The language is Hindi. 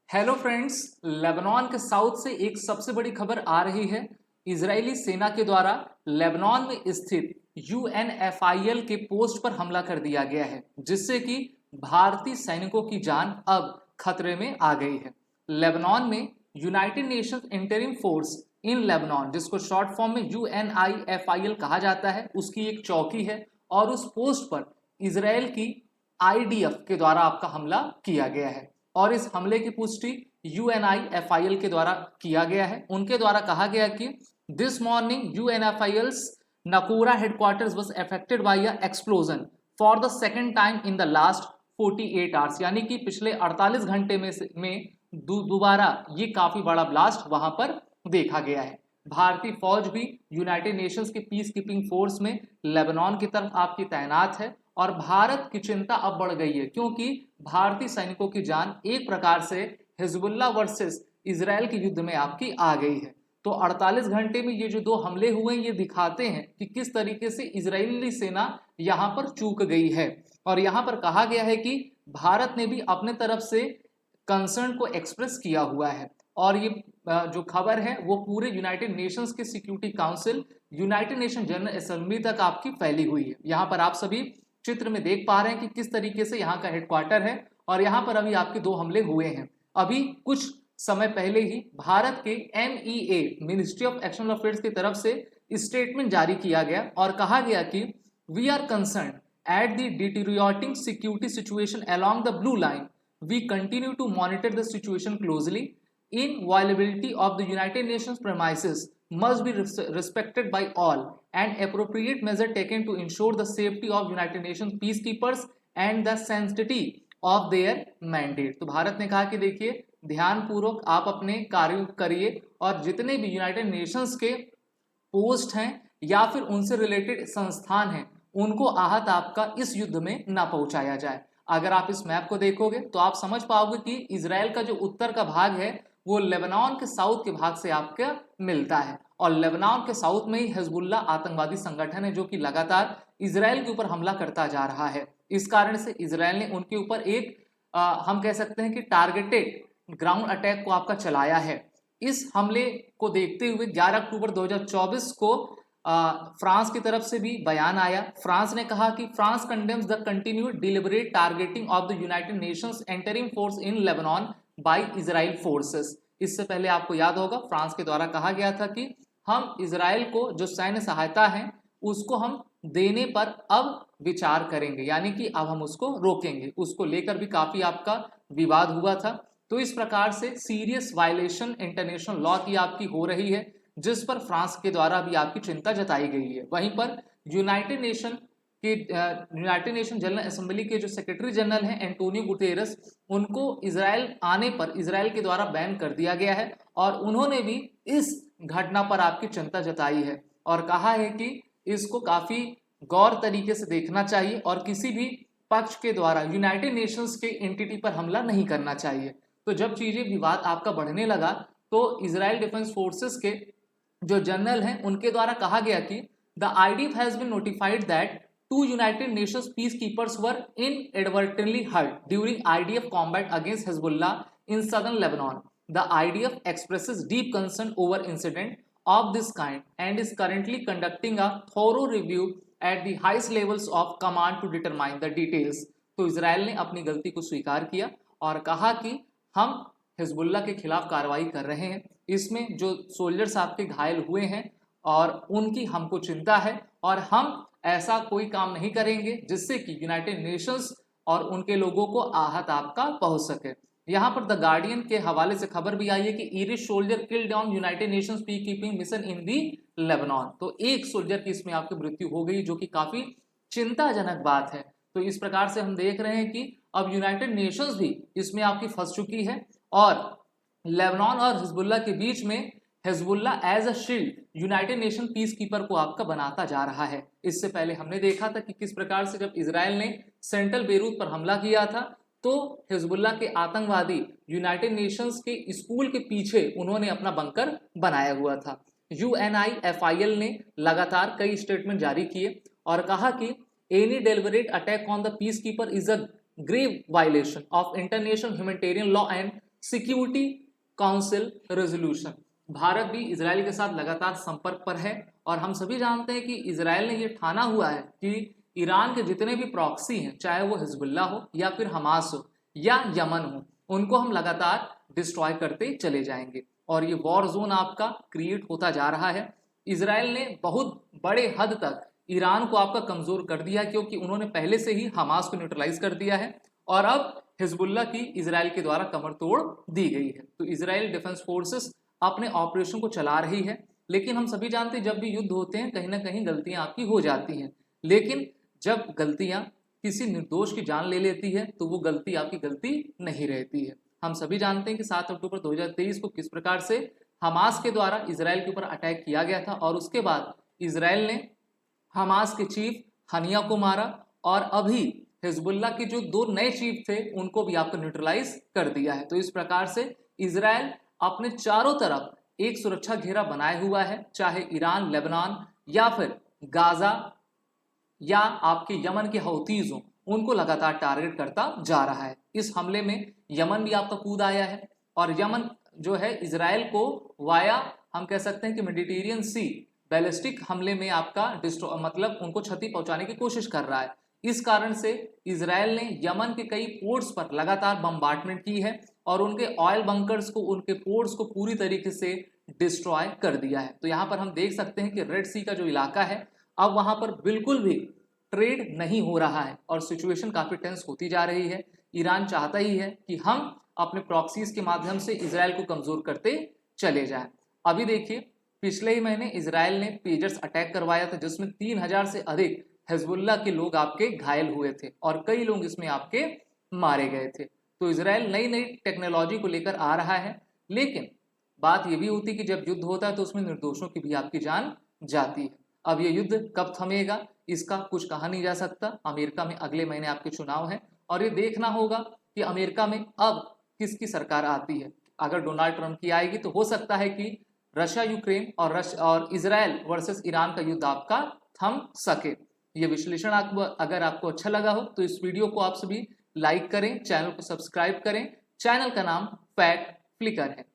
हेलो फ्रेंड्स, लेबनान के साउथ से एक सबसे बड़ी खबर आ रही है। इजरायली सेना के द्वारा लेबनान में स्थित यूएनएफआईएल के पोस्ट पर हमला कर दिया गया है, जिससे कि भारतीय सैनिकों की जान अब खतरे में आ गई है। लेबनान में United Nations interim force in Lebanon, जिसको शॉर्ट फॉर्म में यूएनआईएफआईएल कहा जाता है, उसकी एक चौकी है और उस पोस्ट पर इसराइल की आईडीएफ के द्वारा आपका हमला किया गया है। और इस हमले की पुष्टि यूएनआईएफआईएल के द्वारा किया गया है। उनके द्वारा कहा गया कि this morning UNIFIL's Naqoura headquarters was affected by a explosion for the second time in the last 48 hours, यानी कि पिछले 48 घंटे में दोबारा ये काफी बड़ा ब्लास्ट वहां पर देखा गया है। भारतीय फौज भी यूनाइटेड नेशंस के पीस कीपिंग फोर्स में लेबनान की तरफ आपकी तैनात है और भारत की चिंता अब बढ़ गई है, क्योंकि भारतीय सैनिकों की जान एक प्रकार से हिजबुल्लाह वर्सेस इजराइल के युद्ध में आपकी आ गई है। तो 48 घंटे में ये जो दो हमले हुए ये दिखाते हैं कि किस तरीके से इजरायली सेना यहां पर चूक गई है। और यहां पर कहा गया है कि भारत ने भी अपने तरफ से कंसर्न को एक्सप्रेस किया हुआ है और ये जो खबर है वो पूरे यूनाइटेड नेशंस के security council, United nation general assembly तक आपकी फैली हुई है। यहाँ पर आप सभी चित्र में देख पा रहे हैं कि किस तरीके से यहाँ का हेडक्वार्टर है और यहाँ पर अभी आपके दो हमले हुए हैं। अभी कुछ समय पहले ही भारत के MEA ministry of external affairs की तरफ से स्टेटमेंट जारी किया गया और कहा गया कि we are concern at the deteriorating security situation along the blue line. We continue to monitor the situation closely. Inviolability of the United Nations premises must be respected by all and appropriate measure taken to ensure the safety of United Nations peacekeepers and the sanctity of their mandate। तो भारत ने कहा कि देखिए, ध्यानपूर्वक आप अपने कार्य करिए और जितने भी यूनाइटेड नेशंस के पोस्ट हैं या फिर उनसे रिलेटेड संस्थान हैं उनको आहत आपका इस युद्ध में ना पहुंचाया जाए। अगर आप इस मैप को देखोगे तो आप समझ पाओगे कि इसराइल का जो उत्तर का भाग है वो लेबनान के साउथ के भाग से आपका मिलता है और लेबनान के साउथ में ही हिजबुल्लाह आतंकवादी संगठन है जो कि लगातार इसराइल के ऊपर हमला करता जा रहा है। इस कारण से इसराइल ने उनके ऊपर एक हम कह सकते हैं कि टारगेटेड ग्राउंड अटैक को आपका चलाया है। इस हमले को देखते हुए 11 अक्टूबर 2024 को फ्रांस की तरफ से भी बयान आया। फ्रांस ने कहा कि France condemns the continued deliberate targeting of the United Nations interim force in Lebanon by Israel forces. इससे पहले आपको याद होगा फ्रांस के द्वारा कहा गया था कि हम इजराइल को जो सैन्य सहायता है उसको हम देने पर अब विचार करेंगे, यानी कि अब हम उसको रोकेंगे। उसको लेकर भी काफी आपका विवाद हुआ था। तो इस प्रकार से सीरियस वायलेशन इंटरनेशनल लॉ की आपकी हो रही है, जिस पर फ्रांस के द्वारा भी आपकी चिंता जताई गई है। वहीं पर यूनाइटेड नेशन जनरल असेंबली के जो सेक्रेटरी जनरल हैं एंटोनियो गुतेरस, उनको इजराइल आने पर इजराइल के द्वारा बैन कर दिया गया है और उन्होंने भी इस घटना पर आपकी चिंता जताई है और कहा है कि इसको काफी गौर तरीके से देखना चाहिए और किसी भी पक्ष के द्वारा यूनाइटेड नेशंस के एंटिटी पर हमला नहीं करना चाहिए। तो जब चीजें विवाद आपका बढ़ने लगा तो इजराइल डिफेंस फोर्सेस के जो जनरल हैं उनके द्वारा कहा गया कि the IDF has been notified that 2 United Nations peacekeepers were inadvertently hurt during IDF combat against Hezbollah in southern Lebanon. The IDF expresses deep concern over incident of this kind and is currently conducting a thorough review at the highest levels of command to determine the details। तो इसराइल ने अपनी गलती को स्वीकार किया और कहा कि हम हिजबुल्लाह के खिलाफ कार्रवाई कर रहे हैं। इसमें जो सोल्जर्स आपके घायल हुए हैं और उनकी हमको चिंता है और हम ऐसा कोई काम नहीं करेंगे जिससे कि यूनाइटेड नेशंस और उनके लोगों को आहत आपका पहुंच सके। यहां पर द गार्डियन के हवाले से खबर भी आई है कि Irish soldier killed on United Nations peace keeping mission in the Lebanon. तो एक सोल्जर की इसमें आपकी मृत्यु हो गई, जो कि काफी चिंताजनक बात है। तो इस प्रकार से हम देख रहे हैं कि अब यूनाइटेड नेशंस भी इसमें आपकी फंस चुकी है और लेबनान और हिजबुल्लाह के बीच में Hezbollah as a shield United Nation peacekeeper को आपका बनाता जा रहा है। इससे पहले हमने देखा था कि किस प्रकार से जब इजराइल ने सेंट्रल बेरूत पर हमला किया था तो हिजबुल्लाह के आतंकवादी यूनाइटेड नेशंस के स्कूल के पीछे उन्होंने अपना बंकर बनाया हुआ था। UNIFIL ने लगातार कई स्टेटमेंट जारी किए और कहा कि any deliberate attack on the piece keeper is a grave violation of international humanitarian law and security council resolution. Bharat भी इजराइल के साथ लगातार संपर्क पर है और हम सभी जानते हैं कि इजराइल ने यह ठाना हुआ है कि ईरान के जितने भी प्रॉक्सी हैं, चाहे वो हिजबुल्ला हो या फिर हमास हो या यमन हो, उनको हम लगातार डिस्ट्रॉय करते चले जाएंगे। और ये वॉर जोन आपका क्रिएट होता जा रहा है। इजराइल ने बहुत बड़े हद तक ईरान को आपका कमजोर कर दिया, क्योंकि उन्होंने पहले से ही हमास को न्यूट्रलाइज कर दिया है और अब हिजबुल्ला की इजराइल के द्वारा कमर तोड़ दी गई है। तो इजराइल डिफेंस फोर्सेस अपने ऑपरेशन को चला रही है, लेकिन हम सभी जानते हैं जब भी युद्ध होते हैं कहीं ना कहीं गलतियां आपकी हो जाती हैं, लेकिन जब गलतियां किसी निर्दोष की जान ले लेती है तो वो गलती आपकी गलती नहीं रहती है। हम सभी जानते हैं कि 7 अक्टूबर 2023 को किस प्रकार से हमास के द्वारा इजराइल के ऊपर अटैक किया गया था और उसके बाद इजराइल ने हमास के चीफ हनिया को मारा और अभी हिजबुल्ला के जो 2 नए चीफ थे उनको भी आपको न्यूट्रलाइज कर दिया है। तो इस प्रकार से इजराइल अपने चारों तरफ एक सुरक्षा घेरा बनाए हुआ है, चाहे ईरान, लेबनान या फिर गाजा या आपके यमन के हौतीज हों, उनको लगातार टारगेट करता जा रहा है। इस हमले में यमन भी आपका कूद आया है और यमन जो है इजराइल को वाया हम कह सकते हैं कि मेडिटेरियन सी बैलिस्टिक हमले में आपका मतलब उनको क्षति पहुंचाने की कोशिश कर रहा है। इस कारण से इजराइल ने यमन के कई पोर्ट्स पर लगातार बम्बार्टमेंट की है और उनके ऑयल बंकर्स को, उनके पोर्ट्स को पूरी तरीके से डिस्ट्रॉय कर दिया है। तो यहाँ पर हम देख सकते हैं कि रेड सी का जो इलाका है अब वहां पर बिल्कुल भी ट्रेड नहीं हो रहा है और सिचुएशन काफी टेंस होती जा रही है। ईरान चाहता ही है कि हम अपने प्रॉक्सीज के माध्यम से इजराइल को कमजोर करते चले जाएं। अभी देखिए, पिछले ही महीने इजराइल ने पेजर्स अटैक करवाया था जिसमें 3000 से अधिक हिजबुल्ला के लोग आपके घायल हुए थे और कई लोग इसमें आपके मारे गए थे। तो इजराइल नई नई टेक्नोलॉजी को लेकर आ रहा है, लेकिन बात यह भी होती है कि जब युद्ध होता है तो उसमें निर्दोषों की भी आपकी जान जाती है। अब ये युद्ध कब थमेगा इसका कुछ कहा नहीं जा सकता। अमेरिका में अगले महीने आपके चुनाव है और ये देखना होगा कि अमेरिका में अब किसकी सरकार आती है। अगर डोनाल्ड ट्रंप की आएगी तो हो सकता है कि रशिया यूक्रेन और इजराइल वर्सेस ईरान का युद्ध आपका थम सके। ये विश्लेषण अगर आपको अच्छा लगा हो तो इस वीडियो को आप सभी लाइक करें, चैनल को सब्सक्राइब करें। चैनल का नाम फैक्ट फ्लिकर है।